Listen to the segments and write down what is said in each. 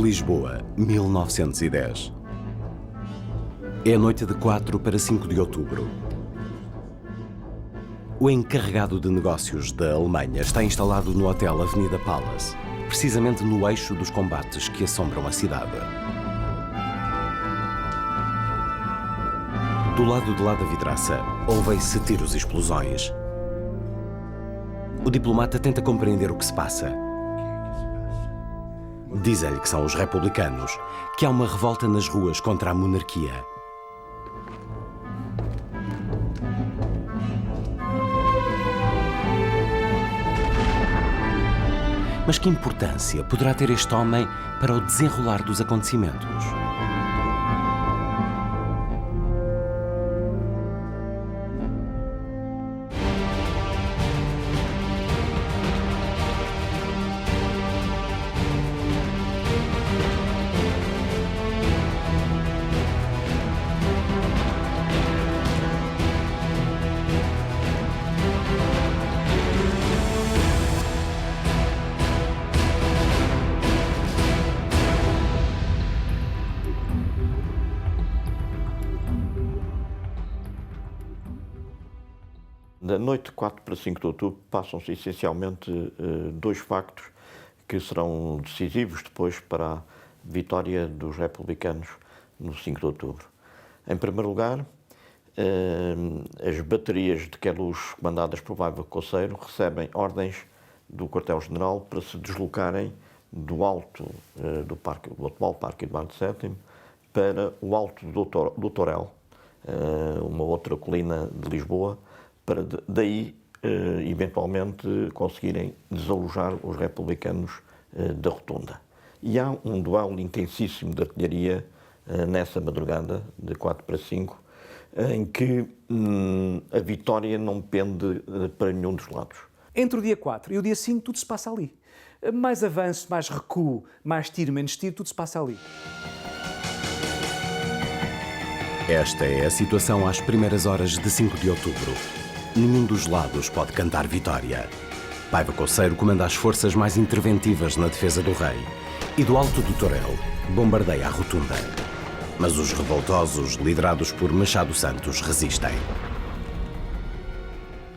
Lisboa, 1910. É a noite de 4 para 5 de outubro. O encarregado de negócios da Alemanha está instalado no Hotel Avenida Palace, precisamente no eixo dos combates que assombram a cidade. Do lado de lá da vidraça, ouvem-se tiros e explosões. O diplomata tenta compreender o que se passa. Dizem-lhe que são os republicanos, que há uma revolta nas ruas contra a monarquia. Mas que importância poderá ter este homem para o desenrolar dos acontecimentos? Na noite de 4 para 5 de outubro passam-se essencialmente dois factos que serão decisivos depois para a vitória dos republicanos no 5 de outubro. Em primeiro lugar, as baterias de Queluz, comandadas por Paiva Couceiro, recebem ordens do quartel-general para se deslocarem do alto do atual Parque Eduardo VII para o alto do Torel, uma outra colina de Lisboa, para daí, eventualmente, conseguirem desalojar os republicanos da Rotunda. E há um duelo intensíssimo de artilharia nessa madrugada, de 4 para 5, em que a vitória não pende para nenhum dos lados. Entre o dia 4 e o dia 5, tudo se passa ali. Mais avanço, mais recuo, mais tiro, menos tiro, tudo se passa ali. Esta é a situação às primeiras horas de 5 de outubro. Nenhum dos lados pode cantar vitória. Paiva Couceiro comanda as forças mais interventivas na defesa do rei e do alto do Torel bombardeia a Rotunda. Mas os revoltosos, liderados por Machado Santos, resistem.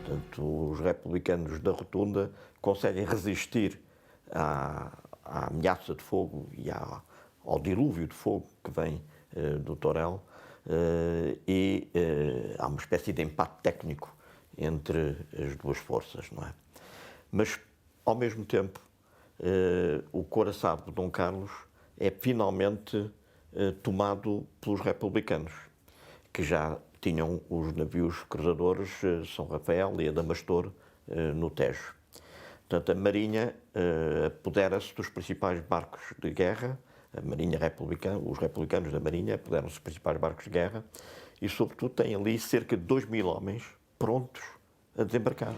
Portanto, os republicanos da Rotunda conseguem resistir à ameaça de fogo e ao dilúvio de fogo que vem do Torel e há uma espécie de empate técnico entre as duas forças, não é? Mas, ao mesmo tempo, o couraçado de Dom Carlos é finalmente tomado pelos republicanos, que já tinham os navios cruzadores São Rafael e Adamastor no Tejo. Portanto, a Marinha apodera-se dos principais barcos de guerra, a Marinha republicana, os republicanos da Marinha apoderam-se dos principais barcos de guerra e, sobretudo, têm ali cerca de 2.000 homens prontos a desembarcar.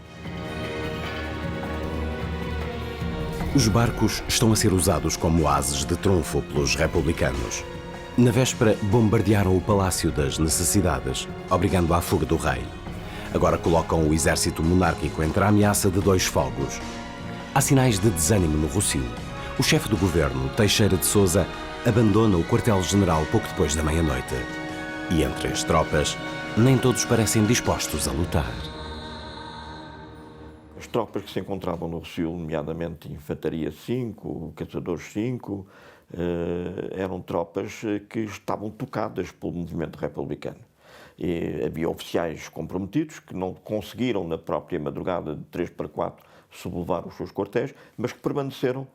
Os barcos estão a ser usados como ases de trunfo pelos republicanos. Na véspera, bombardearam o Palácio das Necessidades, obrigando à fuga do rei. Agora colocam o exército monárquico entre a ameaça de 2 fogos. Há sinais de desânimo no Rossio. O chefe do governo, Teixeira de Sousa, abandona o quartel-general pouco depois da meia-noite. E entre as tropas, nem todos parecem dispostos a lutar. As tropas que se encontravam no Rossio, nomeadamente Infantaria 5, Caçadores 5, eram tropas que estavam tocadas pelo movimento republicano. E havia oficiais comprometidos que não conseguiram, na própria madrugada de 3 para 4, sublevar os seus quartéis, mas que permaneceram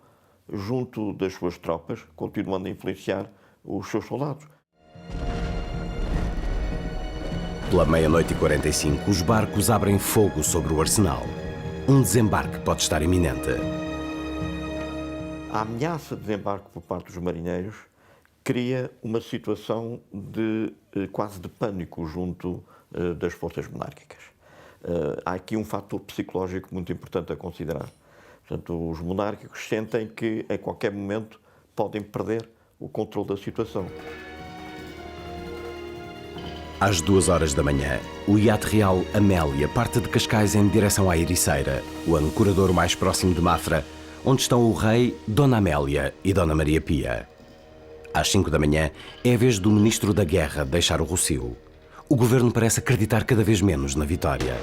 junto das suas tropas, continuando a influenciar os seus soldados. Pela meia-noite e 45, os barcos abrem fogo sobre o arsenal. Um desembarque pode estar iminente. A ameaça de desembarque por parte dos marinheiros cria uma situação de quase de pânico junto das forças monárquicas. Há aqui um fator psicológico muito importante a considerar. Portanto, os monárquicos sentem que, a qualquer momento, podem perder o controle da situação. Às 2 horas da manhã, o iate real Amélia parte de Cascais em direção à Ericeira, o ancorador mais próximo de Mafra, onde estão o rei, Dona Amélia e Dona Maria Pia. Às 5 da manhã, é a vez do Ministro da Guerra deixar o Rossio. O governo parece acreditar cada vez menos na vitória.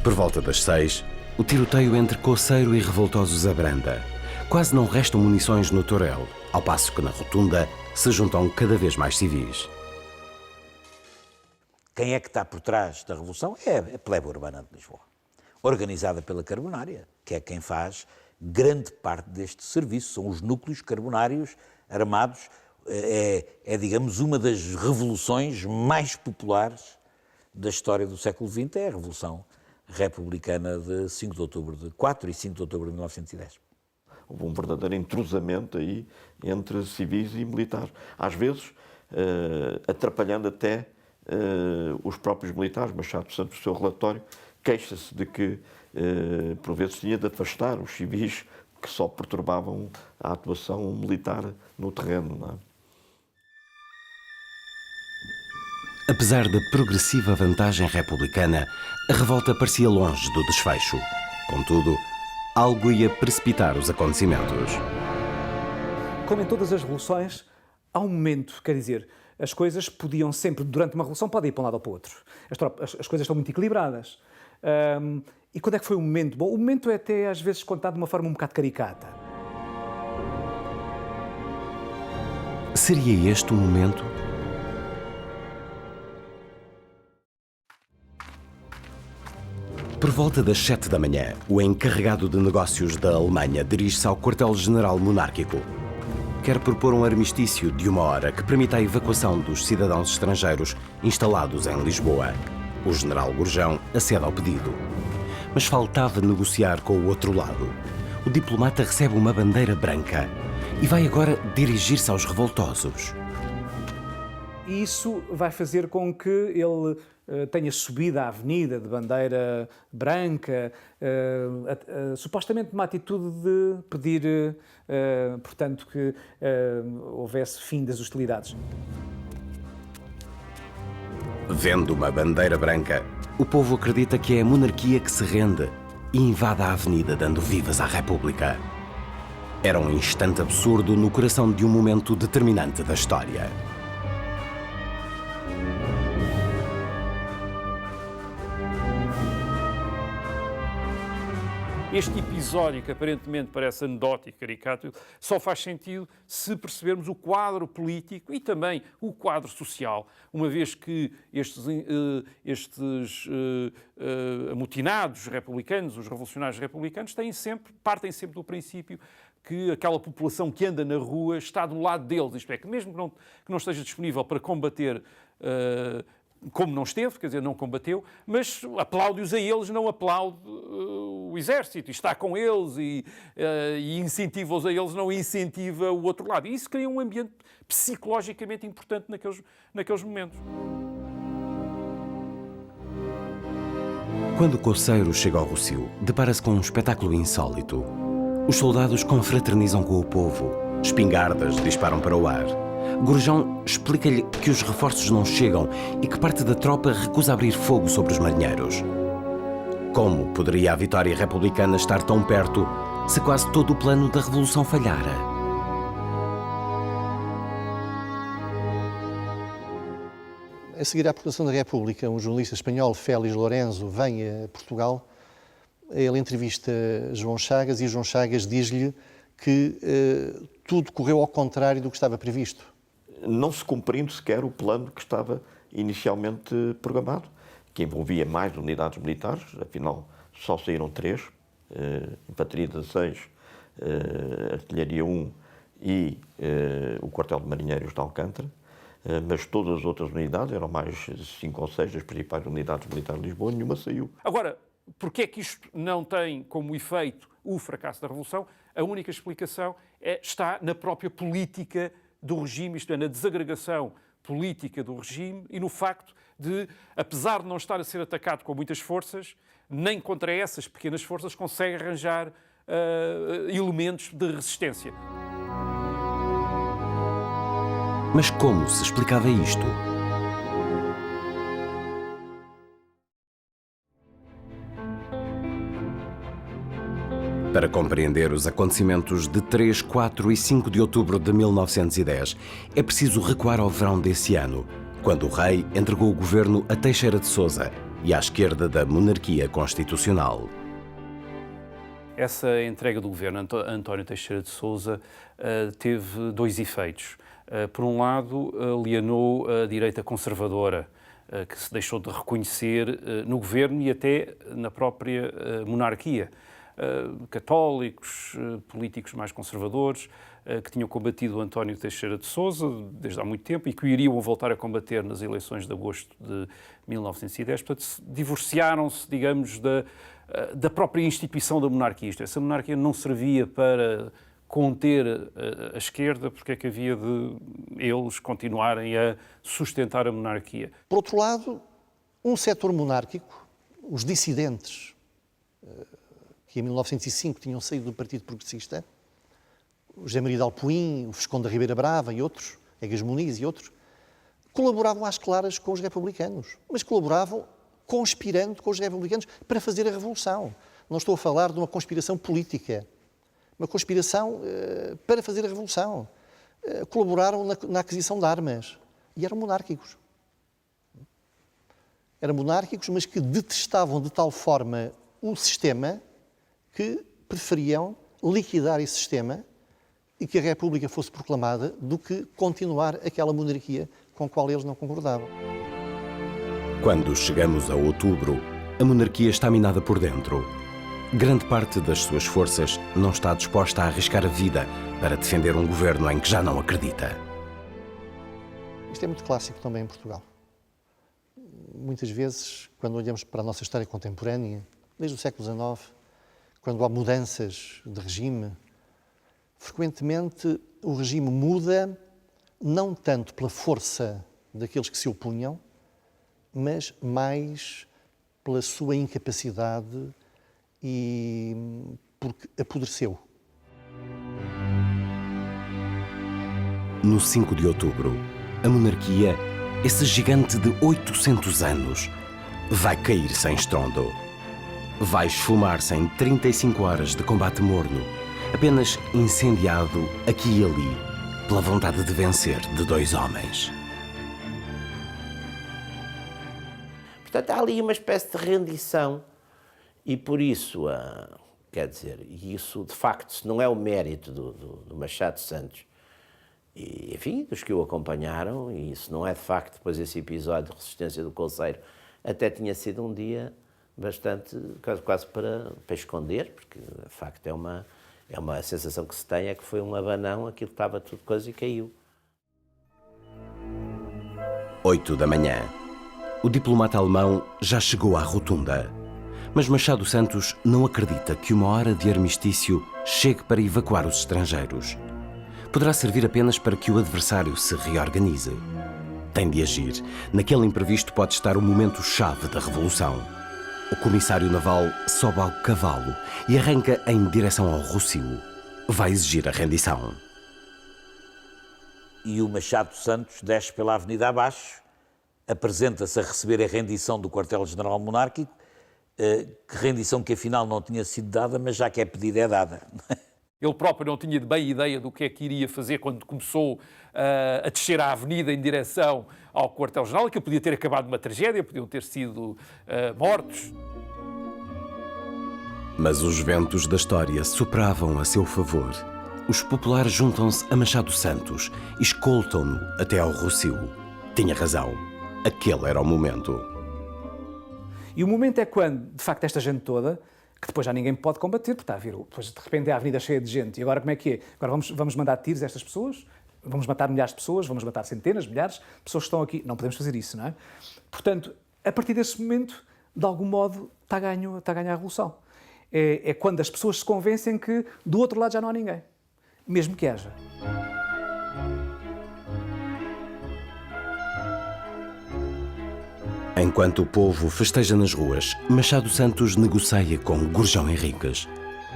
Por volta das 6, o tiroteio entre Coceiro e revoltosos abranda. Quase não restam munições no Torel, ao passo que na Rotunda se juntam cada vez mais civis. Quem é que está por trás da Revolução? É a plebe urbana de Lisboa, organizada pela Carbonária, que é quem faz grande parte deste serviço. São os núcleos carbonários armados. Digamos, uma das revoluções mais populares da história do século XX, é a Revolução Republicana de 5 de outubro de 4 e 5 de outubro de 1910. Houve um verdadeiro entrosamento aí entre civis e militares. Às vezes, atrapalhando até os próprios militares. Machado Santos, no seu relatório, queixa-se de que, por vezes, tinha de afastar os civis que só perturbavam a atuação militar no terreno. Não é? Apesar da progressiva vantagem republicana, a revolta parecia longe do desfecho. Contudo, algo ia precipitar os acontecimentos. Como em todas as revoluções, há um momento, quer dizer, as coisas podiam sempre, durante uma revolução, podem ir para um lado ou para o outro. As coisas estão muito equilibradas. E quando é que foi o momento? Bom, o momento é até às vezes contado de uma forma um bocado caricata. Seria este o momento? Por volta das 7 da manhã, o encarregado de negócios da Alemanha dirige-se ao quartel-general monárquico. Quer propor um armistício de 1 hora que permita a evacuação dos cidadãos estrangeiros instalados em Lisboa. O general Gurjão acede ao pedido. Mas faltava negociar com o outro lado. O diplomata recebe uma bandeira branca e vai agora dirigir-se aos revoltosos. E isso vai fazer com que ele tenha subido à avenida de bandeira branca, supostamente uma atitude de pedir, portanto, que houvesse fim das hostilidades. Vendo uma bandeira branca, o povo acredita que é a monarquia que se rende e invade a avenida dando vivas à República. Era um instante absurdo no coração de um momento determinante da história. Este episódio, que aparentemente parece anedótico, caricato, só faz sentido se percebermos o quadro político e também o quadro social, uma vez que estes amotinados republicanos, os revolucionários republicanos, partem sempre do princípio que aquela população que anda na rua está do lado deles, isto é, que mesmo que não esteja disponível para combater como não esteve, quer dizer, não combateu, mas aplaude-os a eles, não aplaude o exército, e está com eles e incentiva-os a eles, não incentiva o outro lado. E isso cria um ambiente psicologicamente importante naqueles momentos. Quando Coceiro chega ao Rossio, depara-se com um espetáculo insólito. Os soldados confraternizam com o povo, espingardas disparam para o ar. Gurjão explica-lhe que os reforços não chegam e que parte da tropa recusa abrir fogo sobre os marinheiros. Como poderia a vitória republicana estar tão perto se quase todo o plano da Revolução falhara? A seguir à proclamação da República, um jornalista espanhol, Félix Lorenzo, vem a Portugal. Ele entrevista João Chagas e João Chagas diz-lhe que tudo correu ao contrário do que estava previsto. Não se cumprindo sequer o plano que estava inicialmente programado, que envolvia mais unidades militares, afinal só saíram 3, Infantaria 16, Artilharia 1 e o Quartel de Marinheiros de Alcântara, mas todas as outras unidades, eram mais 5 ou 6 as principais unidades militares de Lisboa, nenhuma saiu. Agora, porquê é que isto não tem como efeito o fracasso da Revolução? A única explicação está na própria política do regime, isto é, na desagregação política do regime e no facto de, apesar de não estar a ser atacado com muitas forças, nem contra essas pequenas forças consegue arranjar elementos de resistência. Mas como se explicava isto? Para compreender os acontecimentos de 3, 4 e 5 de outubro de 1910, é preciso recuar ao verão desse ano, quando o rei entregou o governo a Teixeira de Sousa e à esquerda da monarquia constitucional. Essa entrega do governo a António Teixeira de Sousa teve dois efeitos. Por um lado, alienou a direita conservadora, que se deixou de reconhecer no governo e até na própria monarquia. Católicos, políticos mais conservadores, que tinham combatido António Teixeira de Sousa desde há muito tempo e que o iriam voltar a combater nas eleições de agosto de 1910. Portanto, divorciaram-se, digamos, da própria instituição da monarquia. Essa monarquia não servia para conter a esquerda, porque é que havia de eles continuarem a sustentar a monarquia? Por outro lado, um setor monárquico, os dissidentes, que em 1905 tinham saído do Partido Progressista, o José Maria de Alpuim, o Visconde da Ribeira Brava e outros, Egas Muniz e outros, colaboravam às claras com os republicanos, mas colaboravam conspirando com os republicanos para fazer a revolução. Não estou a falar de uma conspiração política, uma conspiração para fazer a revolução. Colaboraram na aquisição de armas e eram monárquicos. Eram monárquicos, mas que detestavam de tal forma o sistema que preferiam liquidar esse sistema e que a República fosse proclamada do que continuar aquela monarquia com a qual eles não concordavam. Quando chegamos a outubro, a monarquia está minada por dentro. Grande parte das suas forças não está disposta a arriscar a vida para defender um governo em que já não acredita. Isto é muito clássico também em Portugal. Muitas vezes, quando olhamos para a nossa história contemporânea, desde o século XIX, quando há mudanças de regime, frequentemente o regime muda não tanto pela força daqueles que se opunham, mas mais pela sua incapacidade e porque apodreceu. No 5 de outubro, a monarquia, esse gigante de 800 anos, vai cair sem estrondo. Vai esfumar-se em 35 horas de combate morno, apenas incendiado aqui e ali, pela vontade de vencer de dois homens. Portanto, há ali uma espécie de rendição e por isso, quer dizer, isso de facto não é o mérito do Machado de Santos e, enfim, dos que o acompanharam, e isso não é de facto, depois esse episódio de resistência do Colseiro, até tinha sido um dia bastante, quase para esconder, porque de facto é uma sensação que se tem, é que foi um abanão, aquilo estava tudo coisa e caiu. 8 da manhã. O diplomata alemão já chegou à rotunda. Mas Machado Santos não acredita que uma hora de armistício chegue para evacuar os estrangeiros. Poderá servir apenas para que o adversário se reorganize. Tem de agir. Naquele imprevisto pode estar o momento-chave da revolução. O comissário naval sobe ao cavalo e arranca em direção ao Rossio. Vai exigir a rendição. E o Machado Santos desce pela avenida abaixo, apresenta-se a receber a rendição do quartel-general monárquico, que rendição que afinal não tinha sido dada, mas já que é pedida é dada. Ele próprio não tinha bem ideia do que é que iria fazer quando começou a descer a avenida em direção ao quartel-general, que podia ter acabado numa tragédia, podiam ter sido mortos. Mas os ventos da história sopravam a seu favor. Os populares juntam-se a Machado Santos e escoltam-no até ao Rossio. Tinha razão. Aquele era o momento. E o momento é quando, de facto, esta gente toda, que depois já ninguém pode combater, porque está a vir, depois de repente é a avenida cheia de gente, e agora como é que é? Agora vamos mandar tiros a estas pessoas? Vamos matar milhares de pessoas? Vamos matar centenas, milhares de pessoas que estão aqui? Não podemos fazer isso, não é? Portanto, a partir desse momento, de algum modo, está a ganhar a revolução. É quando as pessoas se convencem que do outro lado já não há ninguém, mesmo que haja. Enquanto o povo festeja nas ruas, Machado Santos negocia com Gurjão Henriques.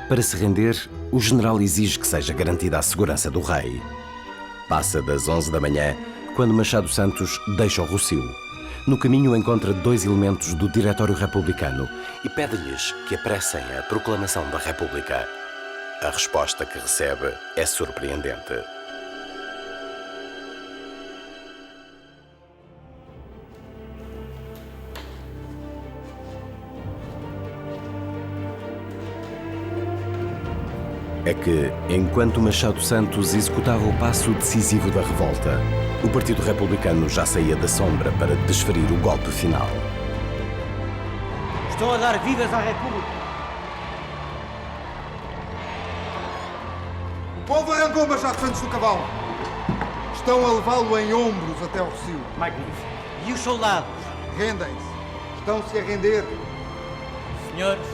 Para se render, o general exige que seja garantida a segurança do rei. Passa das 11 da manhã, quando Machado Santos deixa o Rossio. No caminho encontra 2 elementos do Diretório Republicano e pede-lhes que apressem a proclamação da República. A resposta que recebe é surpreendente. É que, enquanto Machado Santos executava o passo decisivo da revolta, o Partido Republicano já saía da sombra para desferir o golpe final. Estão a dar vidas à República. O povo arrancou Machado Santos do cavalo. Estão a levá-lo em ombros até o Recio. Magnífico. E os soldados? Rendem-se. Estão-se a render. Senhores,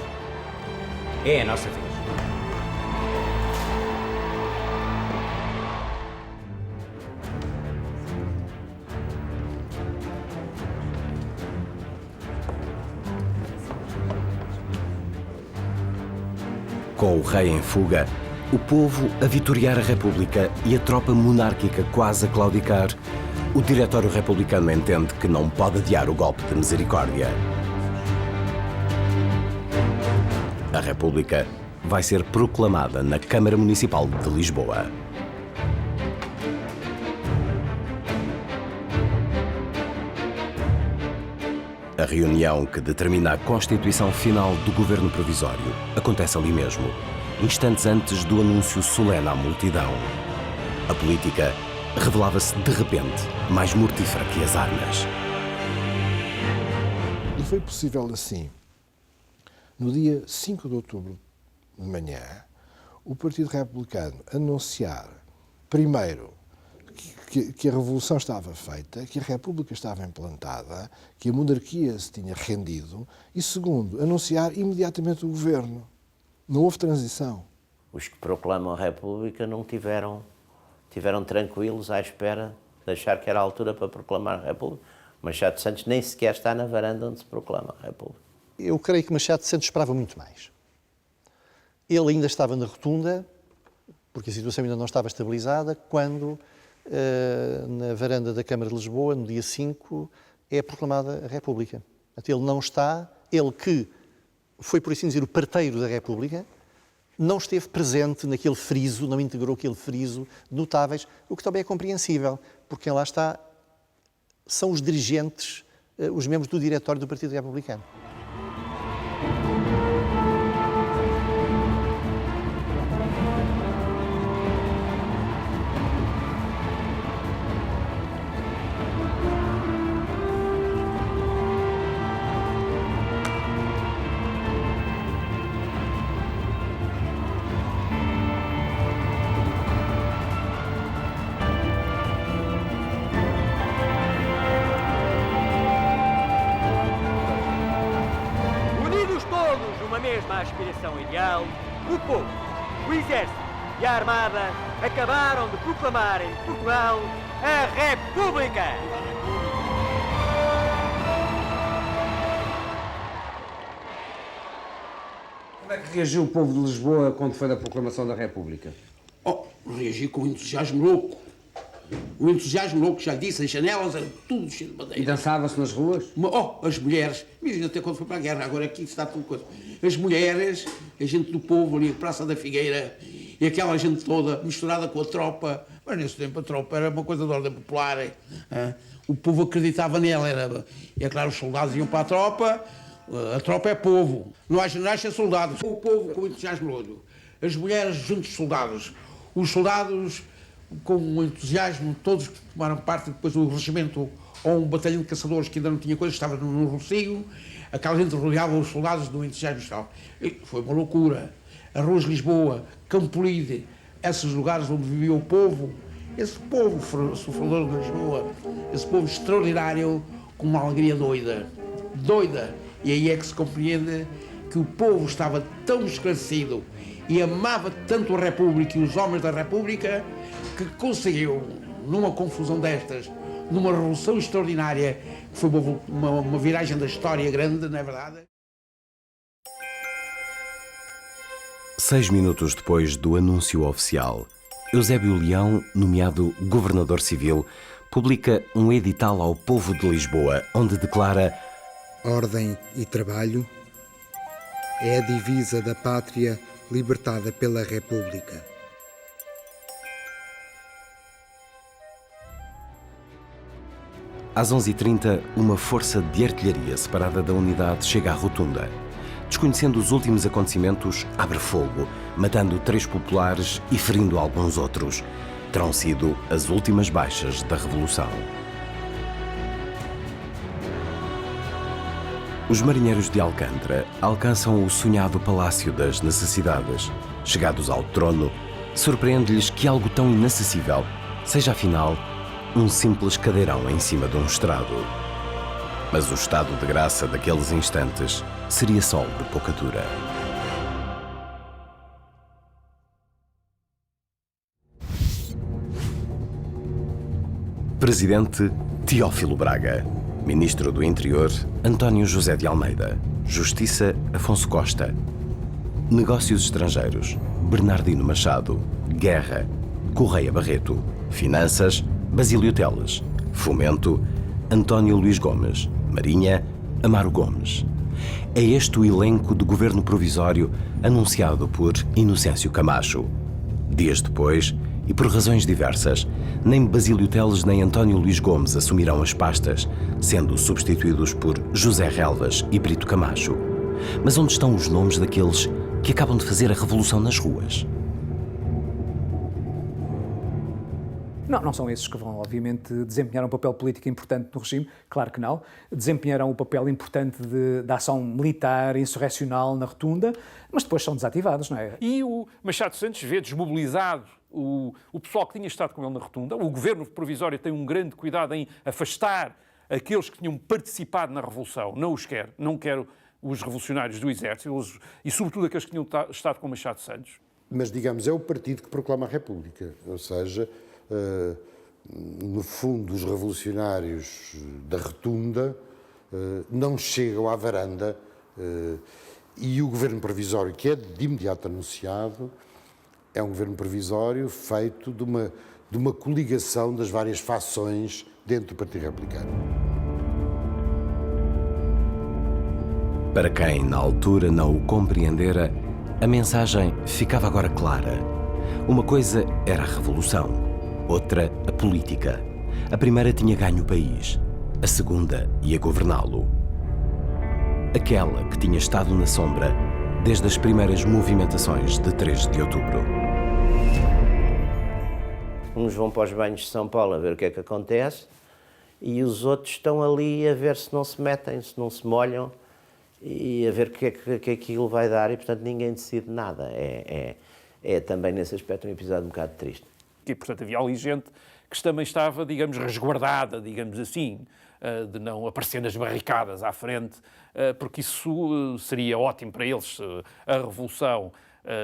é a nossa vez. Com o rei em fuga, o povo a vitoriar a República e a tropa monárquica quase a claudicar, o Diretório Republicano entende que não pode adiar o golpe de misericórdia. A República vai ser proclamada na Câmara Municipal de Lisboa. A reunião que determina a constituição final do governo provisório acontece ali mesmo, instantes antes do anúncio solene à multidão. A política revelava-se de repente mais mortífera que as armas. E foi possível assim, no dia 5 de outubro de manhã, o Partido Republicano anunciar, primeiro, que a Revolução estava feita, que a República estava implantada, que a monarquia se tinha rendido e, segundo, anunciar imediatamente o governo. Não houve transição. Os que proclamam a República não tiveram tranquilos à espera de achar que era a altura para proclamar a República. Machado Santos nem sequer está na varanda onde se proclama a República. Eu creio que Machado Santos esperava muito mais. Ele ainda estava na rotunda, porque a situação ainda não estava estabilizada, quando, na varanda da Câmara de Lisboa, no dia 5, é proclamada a República. Ele não está, ele que foi, por assim dizer, o parteiro da República, não esteve presente naquele friso, não integrou aquele friso notáveis, o que também é compreensível, porque quem lá está são os dirigentes, os membros do diretório do Partido Republicano. Mesma aspiração ideal, o povo, o exército e a armada acabaram de proclamar em Portugal a República. Como é que reagiu o povo de Lisboa quando foi da proclamação da República? Reagi com um entusiasmo louco. Um entusiasmo louco, já disse, as janelas eram tudo cheio de bandeira. E dançava-se nas ruas? As mulheres, mesmo até quando foi para a guerra, agora aqui está tudo coisa. As mulheres, a gente do povo ali, a Praça da Figueira, e aquela gente toda misturada com a tropa. Mas nesse tempo a tropa era uma coisa de ordem popular. O povo acreditava nela. É claro, os soldados iam para a tropa é povo. Não há generais sem soldados. O povo com entusiasmo louco. As mulheres junto dos soldados. Os soldados com um entusiasmo, todos que tomaram parte depois do regimento ou um batalhão de caçadores que ainda não tinha coisa, estava no Rocio, aquela gente rodeava os soldados do entusiasmo e tal. E foi uma loucura. As ruas de Lisboa, Campolide, esses lugares onde vivia o povo, esse povo sofredor de Lisboa, esse povo extraordinário, com uma alegria doida. E aí é que se compreende que o povo estava tão esclarecido e amava tanto a República e os homens da República que conseguiu, numa confusão destas, numa revolução extraordinária, que foi uma viragem da história grande, não é verdade? 6 minutos depois do anúncio oficial, Eusébio Leão, nomeado governador civil, publica um edital ao povo de Lisboa, onde declara: ordem e trabalho é a divisa da pátria libertada pela República. Às 11h30, uma força de artilharia separada da unidade chega à rotunda. Desconhecendo os últimos acontecimentos, abre fogo, matando 3 populares e ferindo alguns outros. Terão sido as últimas baixas da Revolução. Os marinheiros de Alcântara alcançam o sonhado Palácio das Necessidades. Chegados ao trono, surpreende-lhes que algo tão inacessível seja, afinal, um simples cadeirão em cima de um estrado. Mas o estado de graça daqueles instantes seria só de pouca dura. Presidente Teófilo Braga. Ministro do Interior António José de Almeida. Justiça Afonso Costa. Negócios Estrangeiros Bernardino Machado. Guerra Correia Barreto. Finanças Basílio Teles. Fomento António Luís Gomes. Marinha Amaro Gomes. É este o elenco do governo provisório anunciado por Inocêncio Camacho. Dias depois, e por razões diversas, nem Basílio Teles nem António Luís Gomes assumirão as pastas, sendo substituídos por José Relvas e Brito Camacho. Mas onde estão os nomes daqueles que acabam de fazer a revolução nas ruas? Não são esses que vão, obviamente, desempenhar um papel político importante no regime, claro que não. Desempenharão um papel importante da ação militar, insurrecional na rotunda, mas depois são desativados, não é? E o Machado Santos vê desmobilizado o pessoal que tinha estado com ele na rotunda. O governo provisório tem um grande cuidado em afastar aqueles que tinham participado na Revolução. Não os quer, não quer os revolucionários do Exército e, sobretudo, aqueles que tinham estado com Machado Santos. Mas, digamos, é o partido que proclama a República, ou seja, no fundo, os revolucionários da rotunda não chegam à varanda e o governo provisório, que é de imediato anunciado, é um governo provisório feito de uma coligação das várias fações dentro do Partido Republicano. Para quem, na altura, não o compreendera, a mensagem ficava agora clara. Uma coisa era a revolução, outra a política. A primeira tinha ganho o país, a segunda ia governá-lo. Aquela que tinha estado na sombra desde as primeiras movimentações de 3 de outubro. Uns vão para os banhos de São Paulo a ver o que é que acontece e os outros estão ali a ver se não se metem, se não se molham e a ver o que é que aquilo vai dar e, portanto, ninguém decide nada. É também, nesse aspecto, um episódio um bocado triste. E, portanto, havia ali gente que também estava, digamos, resguardada, digamos assim, de não aparecer nas barricadas à frente, porque isso seria ótimo para eles se a Revolução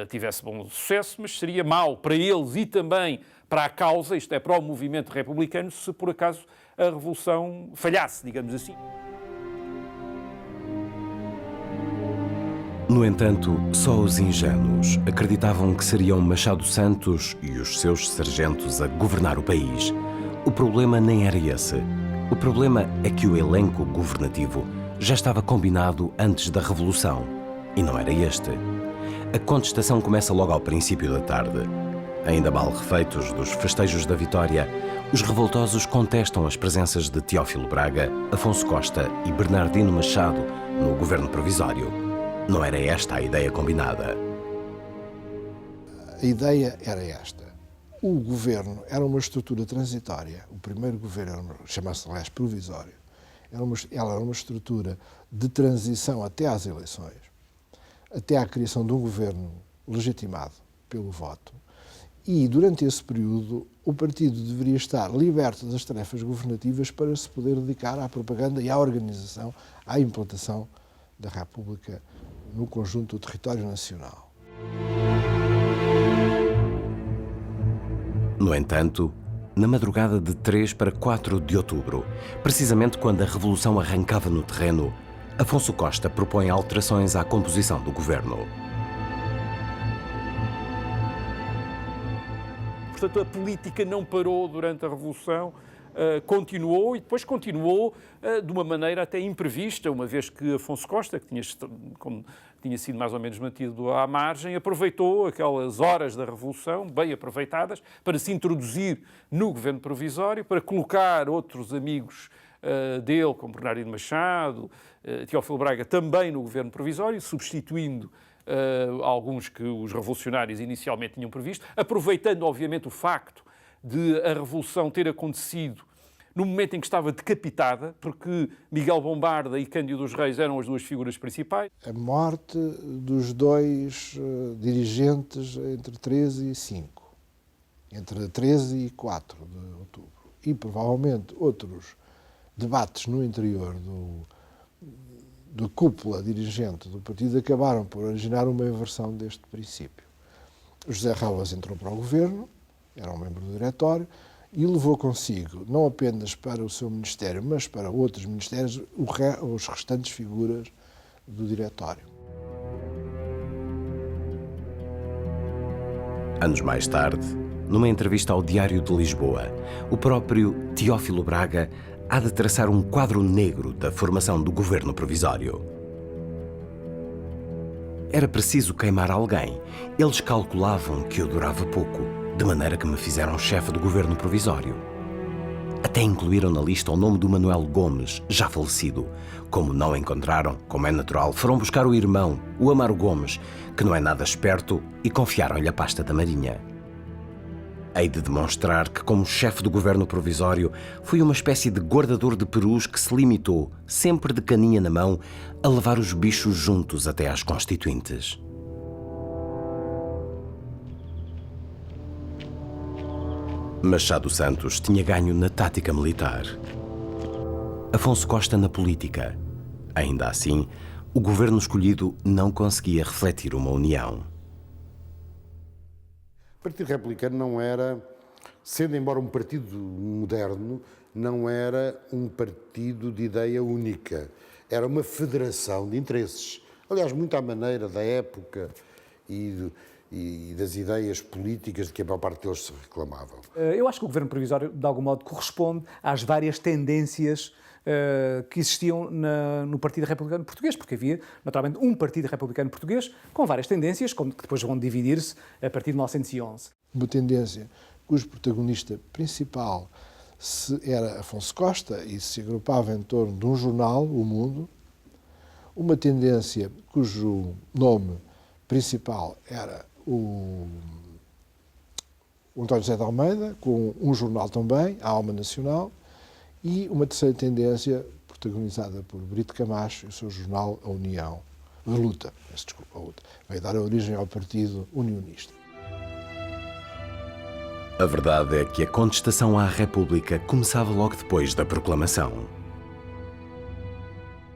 tivesse bom sucesso, mas seria mau para eles e também para a causa, isto é, para o movimento republicano, se por acaso a Revolução falhasse, digamos assim. No entanto, só os ingênuos acreditavam que seriam Machado Santos e os seus sargentos a governar o país. O problema nem era esse. O problema é que o elenco governativo já estava combinado antes da Revolução. E não era este. A contestação começa logo ao princípio da tarde. Ainda mal refeitos dos festejos da vitória, os revoltosos contestam as presenças de Teófilo Braga, Afonso Costa e Bernardino Machado no governo provisório. Não era esta a ideia combinada. A ideia era esta. O governo era uma estrutura transitória. O primeiro governo chama-se, aliás, provisório. Ela era uma estrutura de transição até às eleições, até à criação de um governo legitimado pelo voto. E, durante esse período, o partido deveria estar liberto das tarefas governativas para se poder dedicar à propaganda e à organização, à implantação da República no conjunto do território nacional. No entanto, na madrugada de 3 para 4 de outubro, precisamente quando a Revolução arrancava no terreno, Afonso Costa propõe alterações à composição do governo. Portanto, a política não parou durante a Revolução. continuou e depois continuou de uma maneira até imprevista, uma vez que Afonso Costa, que tinha sido mais ou menos mantido à margem, aproveitou aquelas horas da Revolução, bem aproveitadas, para se introduzir no governo provisório, para colocar outros amigos dele, como Bernardino Machado, Teófilo Braga, também no governo provisório, substituindo alguns que os revolucionários inicialmente tinham previsto, aproveitando, obviamente, o facto de a Revolução ter acontecido no momento em que estava decapitada, porque Miguel Bombarda e Cândido dos Reis eram as duas figuras principais. A morte dos dois dirigentes entre 13 e 5, entre 13 e 4 de outubro, e provavelmente outros debates no interior da cúpula dirigente do partido acabaram por originar uma inversão deste princípio. José Raulas entrou para o governo, era um membro do diretório, e levou consigo, não apenas para o seu ministério, mas para outros ministérios, os restantes figuras do diretório. Anos mais tarde, numa entrevista ao Diário de Lisboa, o próprio Teófilo Braga há de traçar um quadro negro da formação do governo provisório. Era preciso queimar alguém. Eles calculavam que eu durava pouco, de maneira que me fizeram chefe do governo provisório. Até incluíram na lista o nome do Manuel Gomes, já falecido. Como não encontraram, como é natural, foram buscar o irmão, o Amaro Gomes, que não é nada esperto, e confiaram-lhe a pasta da Marinha. Hei de demonstrar que, como chefe do governo provisório, fui uma espécie de guardador de perus que se limitou, sempre de caninha na mão, a levar os bichos juntos até às constituintes. Machado Santos tinha ganho na tática militar. Afonso Costa na política. Ainda assim, o governo escolhido não conseguia refletir uma união. O Partido Republicano não era, sendo embora um partido moderno, não era um partido de ideia única. Era uma federação de interesses. Aliás, muito à maneira da época e das ideias políticas de que a maior parte deles se reclamavam. Eu acho que o governo provisório, de algum modo, corresponde às várias tendências que existiam no Partido Republicano Português, porque havia, naturalmente, um Partido Republicano Português com várias tendências, que depois vão dividir-se a partir de 1911. Uma tendência cujo protagonista principal era Afonso Costa e se agrupava em torno de um jornal, O Mundo, uma tendência cujo nome principal era o António José de Almeida, com um jornal também, a Alma Nacional, e uma terceira tendência protagonizada por Brito Camacho e o seu jornal A União, a Luta, veio dar origem ao Partido Unionista. A verdade é que a contestação à República começava logo depois da proclamação.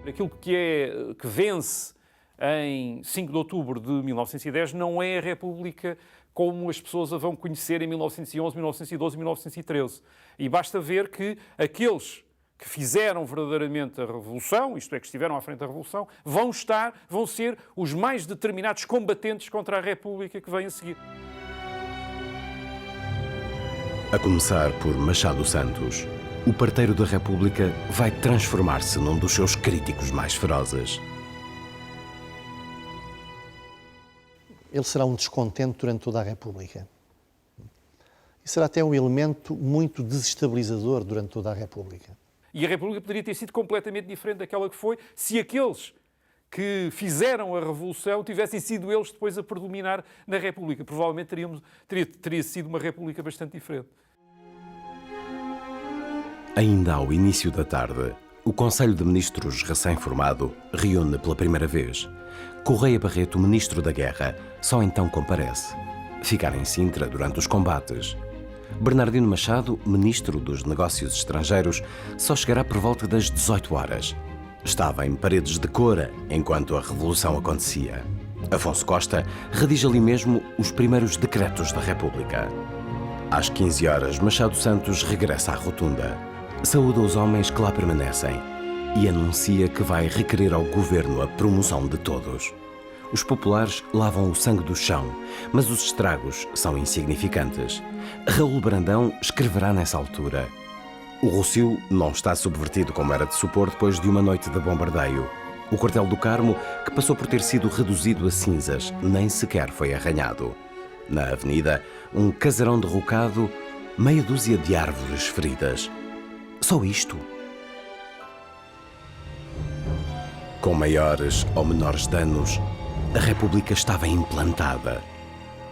Aquilo que vence em 5 de outubro de 1910 não é a República como as pessoas a vão conhecer em 1911, 1912 e 1913. E basta ver que aqueles que fizeram verdadeiramente a Revolução, isto é, que estiveram à frente da Revolução, vão ser os mais determinados combatentes contra a República que vem a seguir. A começar por Machado Santos, o parteiro da República vai transformar-se num dos seus críticos mais ferozes. Ele será um descontente durante toda a República. E será até um elemento muito desestabilizador durante toda a República. E a República poderia ter sido completamente diferente daquela que foi se aqueles que fizeram a Revolução tivessem sido eles depois a predominar na República. Provavelmente teria sido uma República bastante diferente. Ainda ao início da tarde, o Conselho de Ministros recém-formado reúne pela primeira vez. Correia Barreto, ministro da Guerra, só então comparece. Ficar em Sintra durante os combates. Bernardino Machado, ministro dos Negócios Estrangeiros, só chegará por volta das 18 horas. Estava em Paredes de Cora enquanto a Revolução acontecia. Afonso Costa redige ali mesmo os primeiros decretos da República. Às 15 horas, Machado Santos regressa à Rotunda. Saúda os homens que lá permanecem e anuncia que vai requerer ao governo a promoção de todos. Os populares lavam o sangue do chão, mas os estragos são insignificantes. Raul Brandão escreverá nessa altura: O Rossio não está subvertido como era de supor depois de uma noite de bombardeio. O quartel do Carmo, que passou por ter sido reduzido a cinzas, nem sequer foi arranhado. Na avenida, um casarão derrocado, meia dúzia de árvores feridas. Só isto? Com maiores ou menores danos, a República estava implantada,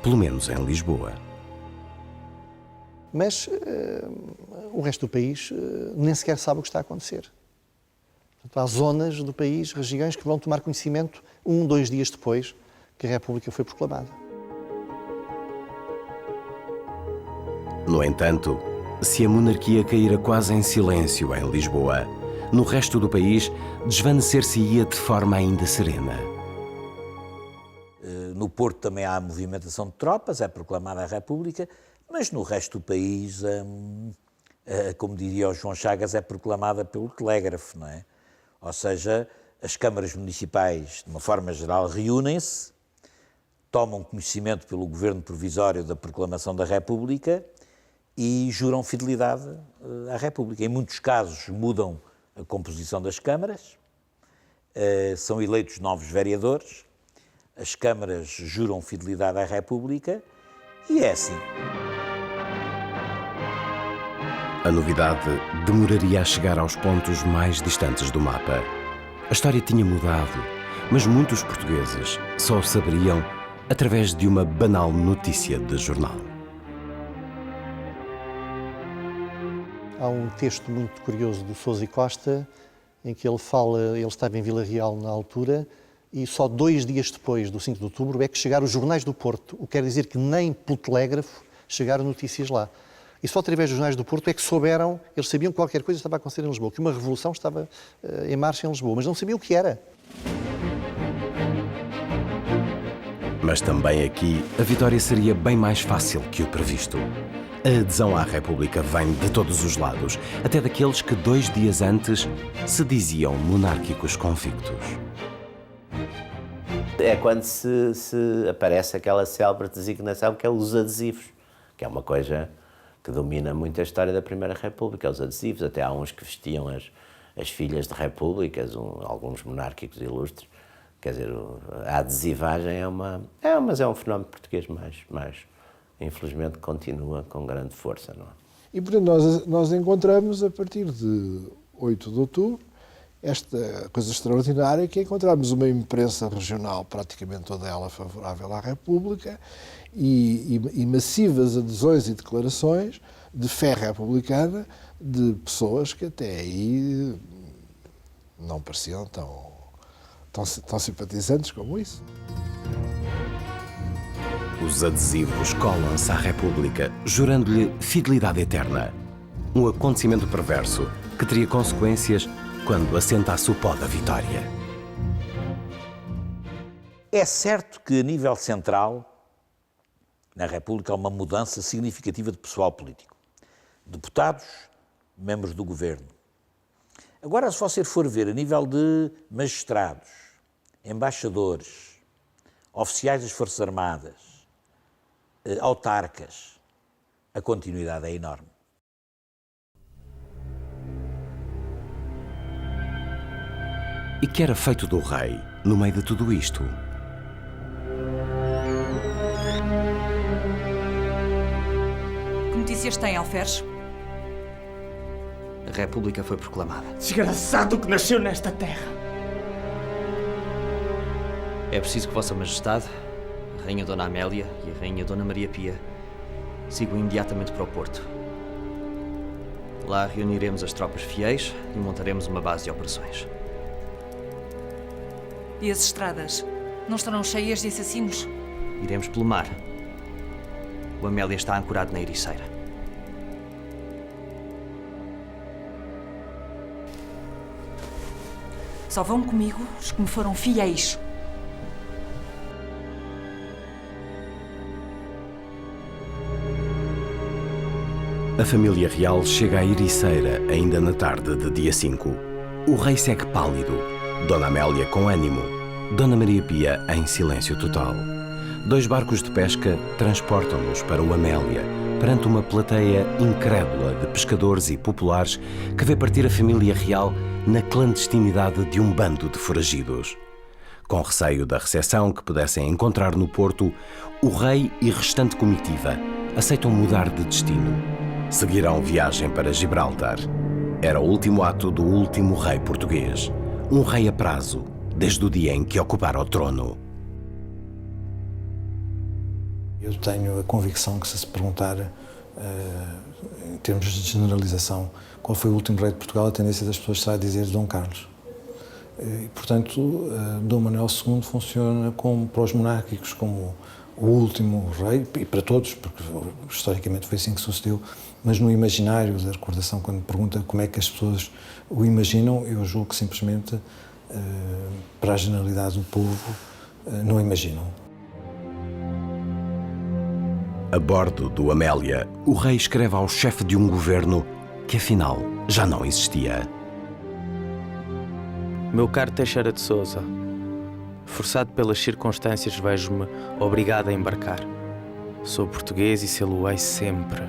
pelo menos em Lisboa. Mas o resto do país nem sequer sabe o que está a acontecer. Portanto, há zonas do país, regiões, que vão tomar conhecimento 1, 2 dias depois que a República foi proclamada. No entanto, se a monarquia caíra quase em silêncio em Lisboa, no resto do país desvanecer-se-ia de forma ainda serena. No Porto também há movimentação de tropas, é proclamada a República, mas no resto do país, como diria o João Chagas, é proclamada pelo telégrafo, não é? Ou seja, as câmaras municipais, de uma forma geral, reúnem-se, tomam conhecimento pelo governo provisório da proclamação da República e juram fidelidade à República. Em muitos casos mudam a composição das câmaras, são eleitos novos vereadores, as câmaras juram fidelidade à República e é assim. A novidade demoraria a chegar aos pontos mais distantes do mapa. A história tinha mudado, mas muitos portugueses só o saberiam através de uma banal notícia de jornal. Há um texto muito curioso do Sousa e Costa, em que ele fala, ele estava em Vila Real na altura, e só 2 dias depois do 5 de outubro é que chegaram os jornais do Porto, o que quer dizer que nem pelo telégrafo chegaram notícias lá. E só através dos jornais do Porto é que souberam, eles sabiam que qualquer coisa estava a acontecer em Lisboa, que uma revolução estava em marcha em Lisboa, mas não sabiam o que era. Mas também aqui a vitória seria bem mais fácil que o previsto. A adesão à República vem de todos os lados, até daqueles que 2 dias antes se diziam monárquicos convictos. É quando se aparece aquela célebre designação que é os adesivos, que é uma coisa que domina muito a história da Primeira República, os adesivos. Até há uns que vestiam as filhas de repúblicas, alguns monárquicos ilustres. Quer dizer, a adesivagem mas é um fenómeno português mais infelizmente continua com grande força, não é? E, portanto, nós encontramos, a partir de 8 de outubro, esta coisa extraordinária que é encontrarmos uma imprensa regional, praticamente toda ela favorável à República, e massivas adesões e declarações de fé republicana de pessoas que até aí não pareciam tão simpatizantes como isso. Os adesivos colam-se à República, jurando-lhe fidelidade eterna. Um acontecimento perverso que teria consequências quando assentasse o pó da vitória. É certo que, a nível central, na República, há uma mudança significativa de pessoal político. Deputados, membros do governo. Agora, se você for ver a nível de magistrados, embaixadores, oficiais das Forças Armadas, autarcas, a continuidade é enorme. E que era feito do rei no meio de tudo isto? Que notícias tem, Alferes? A República foi proclamada. Desgraçado que nasceu nesta terra! É preciso que Vossa Majestade, a Rainha Dona Amélia e a Rainha Dona Maria Pia sigam imediatamente para o Porto. Lá reuniremos as tropas fiéis e montaremos uma base de operações. E as estradas não estarão cheias de assassinos? Iremos pelo mar. O Amélia está ancorado na Ericeira. Só vão comigo os que me foram fiéis. A família real chega à Ericeira ainda na tarde de dia 5. O rei segue pálido, Dona Amélia com ânimo, Dona Maria Pia em silêncio total. 2 barcos de pesca transportam-nos para o Amélia, perante uma plateia incrédula de pescadores e populares que vê partir a família real na clandestinidade de um bando de foragidos. Com receio da recepção que pudessem encontrar no Porto, o rei e restante comitiva aceitam mudar de destino. Seguirão viagem para Gibraltar. Era o último ato do último rei português. Um rei a prazo, desde o dia em que ocupara o trono. Eu tenho a convicção que, se perguntar, em termos de generalização, qual foi o último rei de Portugal, a tendência das pessoas será dizer Dom Carlos. E, portanto, Dom Manuel II funciona para os monárquicos como o último rei, e para todos, porque historicamente foi assim que sucedeu, mas no imaginário da recordação, quando me pergunta como é que as pessoas o imaginam, eu julgo que simplesmente, para a generalidade do povo, não imaginam. A bordo do Amélia, o rei escreve ao chefe de um governo que, afinal, já não existia. Meu caro Teixeira de Sousa, forçado pelas circunstâncias, vejo-me obrigado a embarcar. Sou português e sê-lo-ei sempre.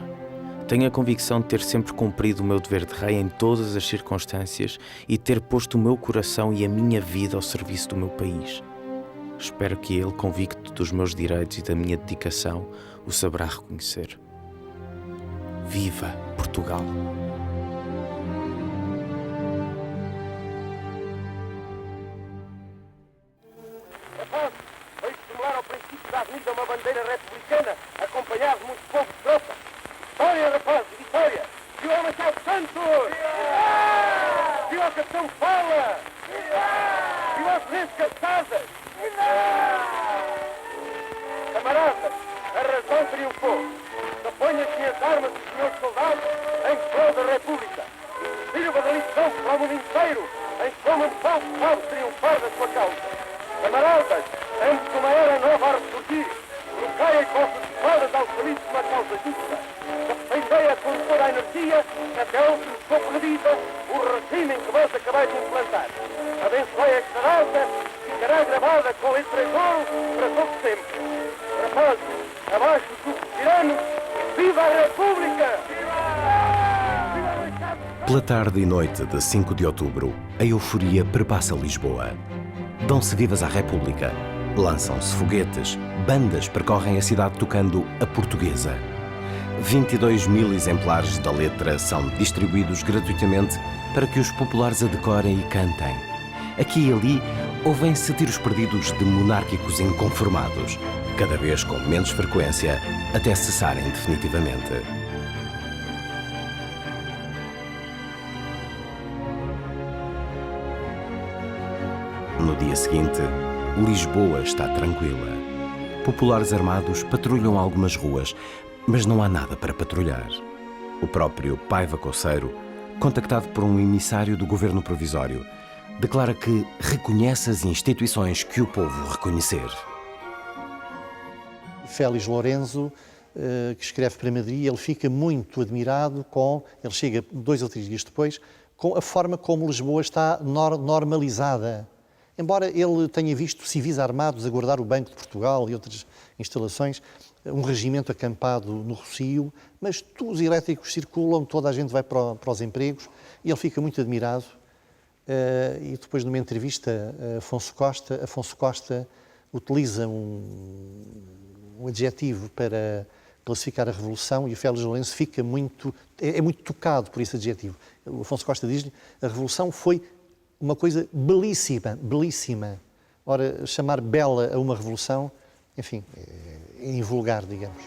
Tenho a convicção de ter sempre cumprido o meu dever de rei em todas as circunstâncias e ter posto o meu coração e a minha vida ao serviço do meu país. Espero que ele, convicto dos meus direitos e da minha dedicação, o saberá reconhecer. Viva Portugal! Vejo simular ao princípio da avenida uma bandeira republicana, acompanhado de muito povo de tropa. Vitória, rapaz, vitória! Viva o Machado Santos! Viva o Capitão Fala! Viva o Tenente Caçadas! Camaradas, a razão triunfou. Aponham-se as armas dos senhores soldados em prol da República. Sirva da lição para o mundo inteiro, em como um povo sabe triunfar da sua causa. Camaradas, antes de uma era nova a ressurgir, trocai as vossas espadas ao serviço de uma causa justa. Defendei-a com toda a energia, até ao que vos for perdida, o regime que vós acabais de implantar. Abençoai esta data, ficará gravada com letra de ouro para todo sempre. Rapazes, abaixo dos tiranos, viva a República! Pela tarde e noite de 5 de outubro, a euforia perpassa Lisboa. Dão-se vivas à República, lançam-se foguetes, bandas percorrem a cidade tocando a Portuguesa. 22.000 exemplares da letra são distribuídos gratuitamente para que os populares a decorem e cantem. Aqui e ali, ouvem-se tiros perdidos de monárquicos inconformados, cada vez com menos frequência, até cessarem definitivamente. No dia seguinte, Lisboa está tranquila. Populares armados patrulham algumas ruas, mas não há nada para patrulhar. O próprio Paiva Coceiro, contactado por um emissário do governo provisório, declara que reconhece as instituições que o povo reconhecer. Félix Lourenço, que escreve para Madrid, ele fica muito admirado ele chega 2 ou 3 dias depois, com a forma como Lisboa está normalizada. Embora ele tenha visto civis armados a guardar o Banco de Portugal e outras instalações, um regimento acampado no Rossio, mas tubos elétricos circulam, toda a gente vai para os empregos, e ele fica muito admirado. E depois, numa entrevista, Afonso Costa utiliza um adjetivo para classificar a Revolução, e o Félix Lourenço fica muito tocado por esse adjetivo. O Afonso Costa diz-lhe: a Revolução foi uma coisa belíssima, belíssima. Ora, chamar bela a uma revolução, enfim, é invulgar, digamos.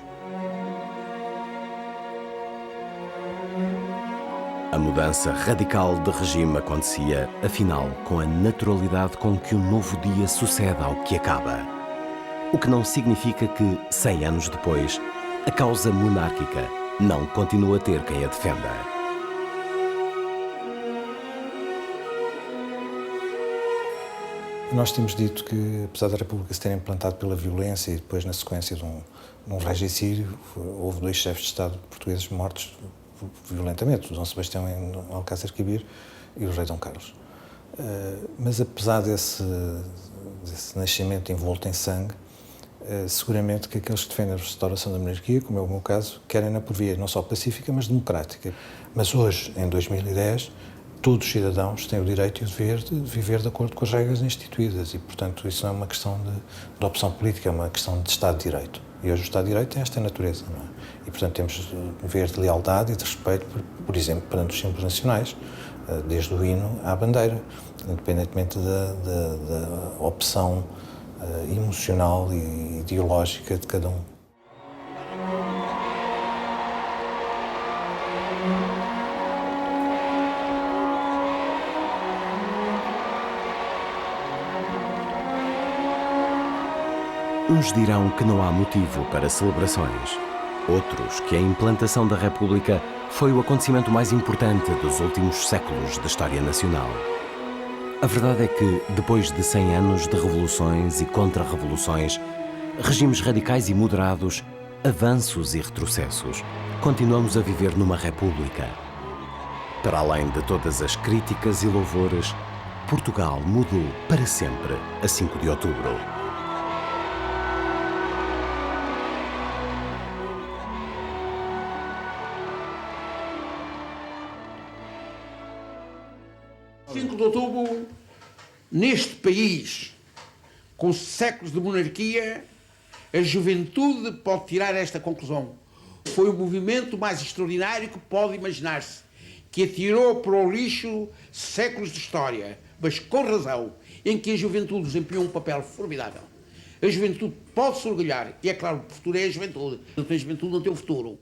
A mudança radical de regime acontecia, afinal, com a naturalidade com que um novo dia sucede ao que acaba. O que não significa que, 100 anos depois, a causa monárquica não continua a ter quem a defenda. Nós temos dito que, apesar da República se ter implantado pela violência e depois, na sequência de um regicídio, houve 2 chefes de Estado portugueses mortos violentamente, o Dom Sebastião em Alcácer Quibir e o rei Dom Carlos. Mas apesar desse nascimento envolto em sangue, seguramente que aqueles que defendem a restauração da monarquia, como é o meu caso, querem-na por via não só pacífica, mas democrática. Mas hoje, em 2010, todos os cidadãos têm o direito e o dever de viver de acordo com as regras instituídas e, portanto, isso não é uma questão de opção política, é uma questão de Estado de Direito. E hoje o Estado de Direito tem esta natureza, não é? E, portanto, temos o dever de lealdade e de respeito, por exemplo, perante os símbolos nacionais, desde o hino à bandeira, independentemente da opção emocional e ideológica de cada um. Uns dirão que não há motivo para celebrações. Outros que a implantação da República foi o acontecimento mais importante dos últimos séculos da história nacional. A verdade é que, depois de 100 anos de revoluções e contra-revoluções, regimes radicais e moderados, avanços e retrocessos, continuamos a viver numa República. Para além de todas as críticas e louvores, Portugal mudou para sempre a 5 de outubro. De outubro, neste país, com séculos de monarquia, a juventude pode tirar esta conclusão. Foi o movimento mais extraordinário que pode imaginar-se, que atirou para o lixo séculos de história, mas com razão, em que a juventude desempenhou um papel formidável. A juventude pode se orgulhar, e é claro, o futuro é a juventude. Não tem juventude, não tem o futuro.